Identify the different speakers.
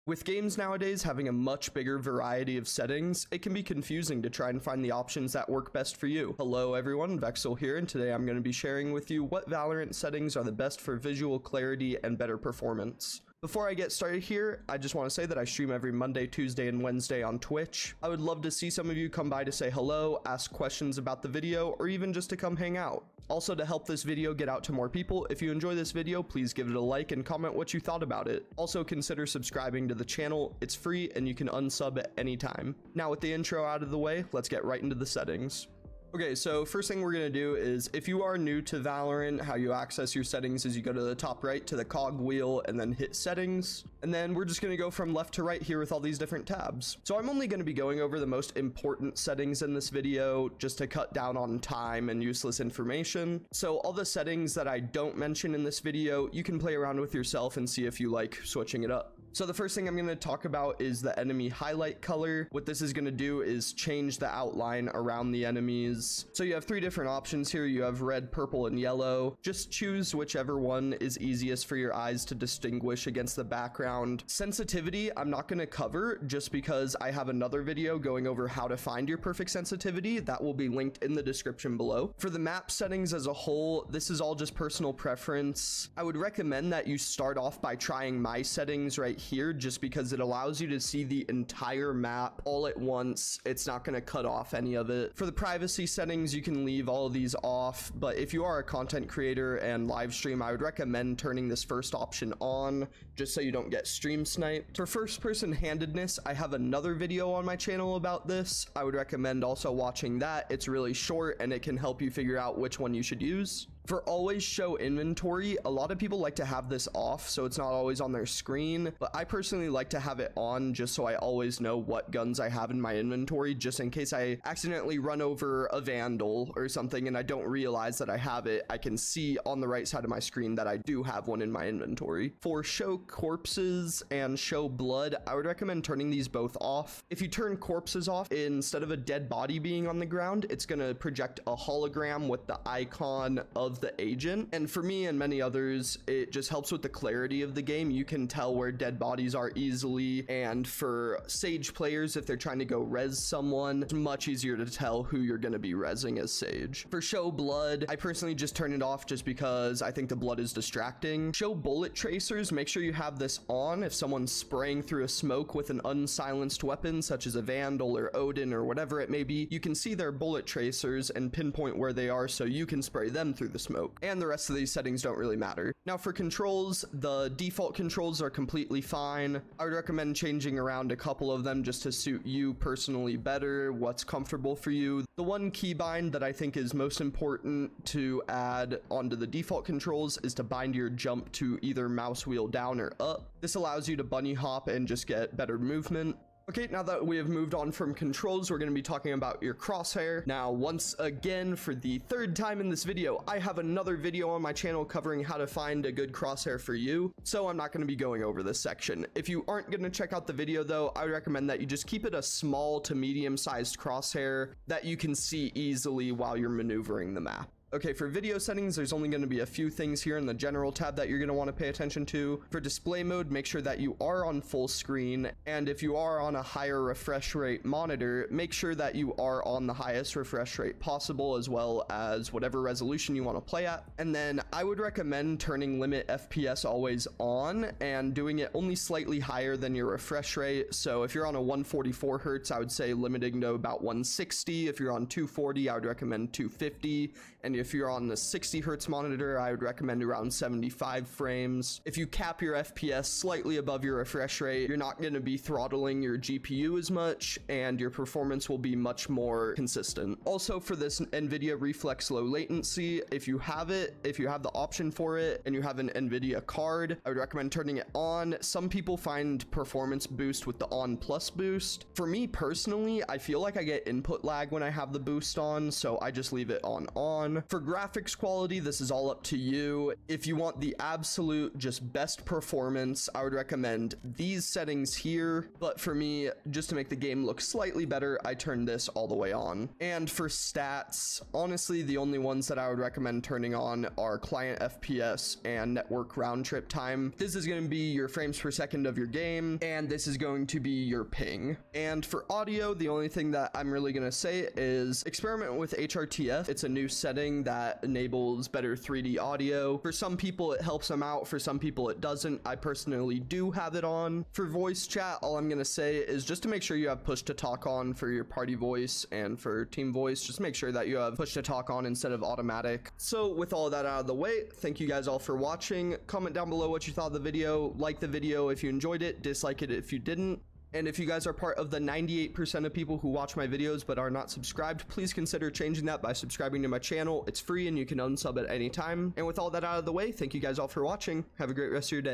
Speaker 1: With games nowadays having a much bigger variety of settings, it can be confusing to try and find the options that work best for you. Hello everyone, Vexel here, and today I'm going to be sharing with you what Valorant settings are the best for visual clarity and better performance. Before I get started here, I just want to say that I stream every Monday, Tuesday, and Wednesday on Twitch. I would love to see some of you come by to say hello, ask questions about the video, or even just to come hang out. Also, to help this video get out to more people, if you enjoy this video, please give it a like and comment what you thought about it. Also, consider subscribing to the channel. It's free and you can unsub at any time. Now, with the intro out of the way, let's get right into the settings. Okay, so first thing we're going to do is, if you are new to Valorant, how you access your settings is you go to the top right to the cog wheel and then hit settings. And then we're just going to go from left to right here with all these different tabs. So I'm only going to be going over the most important settings in this video just to cut down on time and useless information. So all the settings that I don't mention in this video, you can play around with yourself and see if you like switching it up. So the first thing I'm going to talk about is the enemy highlight color. What this is going to do is change the outline around the enemies. So you have three different options here. You have red, purple, and yellow. Just choose whichever one is easiest for your eyes to distinguish against the background. Sensitivity, I'm not going to cover just because I have another video going over how to find your perfect sensitivity. That will be linked in the description below. For the map settings as a whole, this is all just personal preference. I would recommend that you start off by trying my settings right here, just because it allows you to see the entire map all at once. It's not going to cut off any of it. For the privacy settings, you can leave all of these off, but if you are a content creator and live stream, I would recommend turning this first option on just so you don't get stream sniped. For first person handedness, I have another video on my channel about this. I would recommend also watching that. It's really short and it can help you figure out which one you should use. For always show inventory, a lot of people like to have this off so it's not always on their screen, but I personally like to have it on just so I always know what guns I have in my inventory, just in case I accidentally run over a vandal or something and I don't realize that I have it. I can see on the right side of my screen that I do have one in my inventory. For show corpses and show blood, I would recommend turning these both off. If you turn corpses off, instead of a dead body being on the ground, it's going to project a hologram with the icon of the agent, and for me and many others, it just helps with the clarity of the game. You can tell where dead bodies are easily, and for Sage players, if they're trying to go res someone, it's much easier to tell who you're going to be resing as Sage. For show blood, I personally just turn it off just because I think the blood is distracting. Show bullet tracers, make sure you have this on. If someone's spraying through a smoke with an unsilenced weapon such as a vandal or Odin or whatever it may be, you can see their bullet tracers and pinpoint where they are so you can spray them through the smoke, and the rest of these settings don't really matter. Now for controls, the default controls are completely fine. I would recommend changing around a couple of them just to suit you personally better, what's comfortable for you. The one keybind that I think is most important to add onto the default controls is to bind your jump to either mouse wheel down or up. This allows you to bunny hop and just get better movement. Okay, now that we have moved on from controls, we're going to be talking about your crosshair. Now, once again, for the third time in this video, I have another video on my channel covering how to find a good crosshair for you, so I'm not going to be going over this section. If you aren't going to check out the video, though, I would recommend that you just keep it a small to medium-sized crosshair that you can see easily while you're maneuvering the map. Okay, for video settings, there's only going to be a few things here in the general tab that you're going to want to pay attention to. For display mode, make sure that you are on full screen, and if you are on a higher refresh rate monitor, make sure that you are on the highest refresh rate possible, as well as whatever resolution you want to play at. And then I would recommend turning limit FPS always on and doing it only slightly higher than your refresh rate. So if you're on a 144 hertz, I would say limiting to about 160. If you're on 240, I would recommend 250. And if you're on the 60 hertz monitor, I would recommend around 75 frames. If you cap your FPS slightly above your refresh rate, you're not going to be throttling your GPU as much, and your performance will be much more consistent. Also, for this NVIDIA Reflex low latency, if you have it, if you have the option for it, and you have an NVIDIA card, I would recommend turning it on. Some people find performance boost with the on plus boost. For me personally, I feel like I get input lag when I have the boost on, so I just leave it on. For graphics quality, this is all up to you. If you want the absolute just best performance, I would recommend these settings here, but for me, just to make the game look slightly better, I turned this all the way on. And for stats, honestly, the only ones that I would recommend turning on are client FPS and network round trip time. This is going to be your frames per second of your game, and this is going to be your ping. And for audio, the only thing that I'm really going to say is experiment with HRTF. It's a new setting that enables better 3D audio. For some people, it helps them out. For some people, it doesn't. I personally do have it on. For voice chat, all I'm going to say is just to make sure you have push to talk on for your party voice, and for team voice, just make sure that you have push to talk on instead of automatic. So with all of that out of the way, thank you guys all for watching. Comment down below what you thought of the video. Like the video if you enjoyed it, dislike it if you didn't. And if you guys are part of the 98% of people who watch my videos but are not subscribed, please consider changing that by subscribing to my channel. It's free and you can unsub at any time. And with all that out of the way, thank you guys all for watching. Have a great rest of your day.